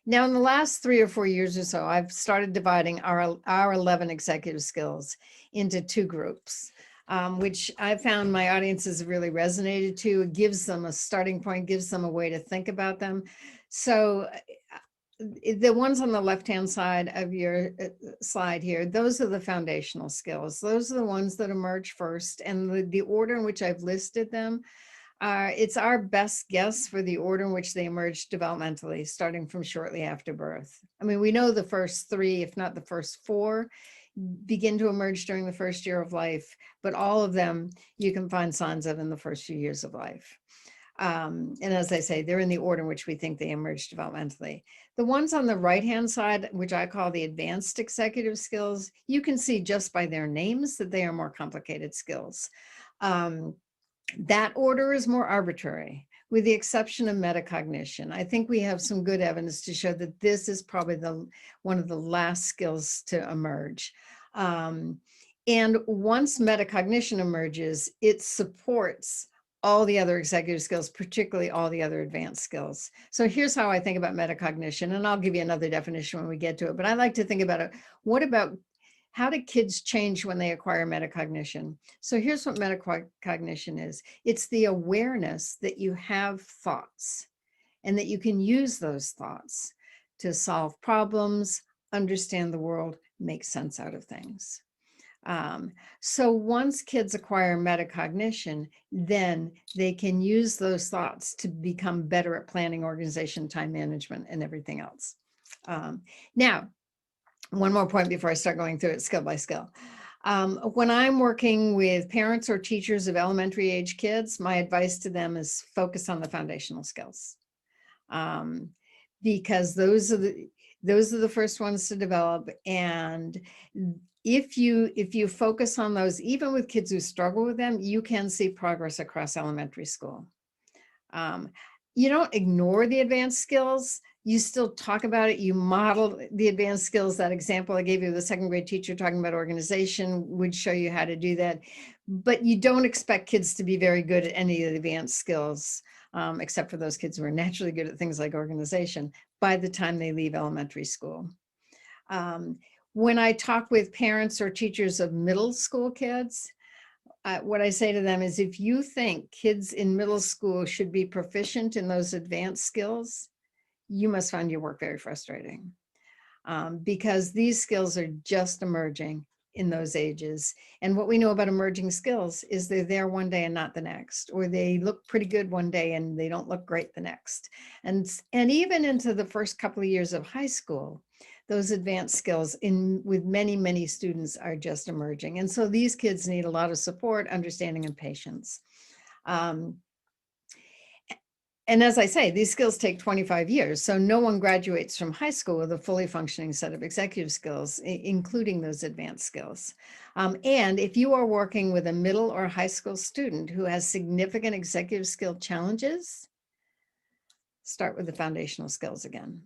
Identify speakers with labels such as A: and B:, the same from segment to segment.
A: Now, in the last 3 or 4 years or so, I've started dividing our 11 executive skills into two groups, which I found my audiences really resonated to. It gives them a starting point, gives them a way to think about them. So the ones on the left-hand side of your slide here, those are the foundational skills. Those are the ones that emerge first, and the order in which I've listed them, it's our best guess for the order in which they emerge developmentally, starting from shortly after birth. I mean, we know the first three, if not the first four, begin to emerge during the first year of life, but all of them you can find signs of in the first few years of life. And as I say, they're in the order in which we think they emerge developmentally. The ones on the right-hand side, which I call the advanced executive skills, you can see just by their names that they are more complicated skills. That order is more arbitrary, with the exception of metacognition. I think we have some good evidence to show that this is probably one of the last skills to emerge. And once metacognition emerges, it supports all the other executive skills, particularly all the other advanced skills. So here's how I think about metacognition, and I'll give you another definition when we get to it, but I like to think about it. How do kids change when they acquire metacognition? So here's what metacognition is. It's the awareness that you have thoughts and that you can use those thoughts to solve problems, understand the world, make sense out of things. So once kids acquire metacognition, then they can use those thoughts to become better at planning, organization, time management, and everything else. Now, one more point before I start going through it skill by skill. When I'm working with parents or teachers of elementary age kids, my advice to them is focus on the foundational skills, because those are the first ones to develop. And if you focus on those, even with kids who struggle with them, you can see progress across elementary school. You don't ignore the advanced skills. You still talk about it. You model the advanced skills. That example I gave you, the second grade teacher talking about organization, would show you how to do that. But you don't expect kids to be very good at any of the advanced skills, except for those kids who are naturally good at things like organization, by the time they leave elementary school. When I talk with parents or teachers of middle school kids, what I say to them is, if you think kids in middle school should be proficient in those advanced skills, you must find your work very frustrating, because these skills are just emerging in those ages. And what we know about emerging skills is they're there one day and not the next, or they look pretty good one day and they don't look great the next. And even into the first couple of years of high school, those advanced skills with many, many students are just emerging. And so these kids need a lot of support, understanding, and patience. And as I say, these skills take 25 years. So no one graduates from high school with a fully functioning set of executive skills, including those advanced skills. And if you are working with a middle or high school student who has significant executive skill challenges, start with the foundational skills again,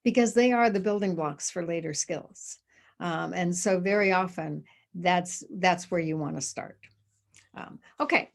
A: because they are the building blocks for later skills. And so very often that's where you want to start. Okay.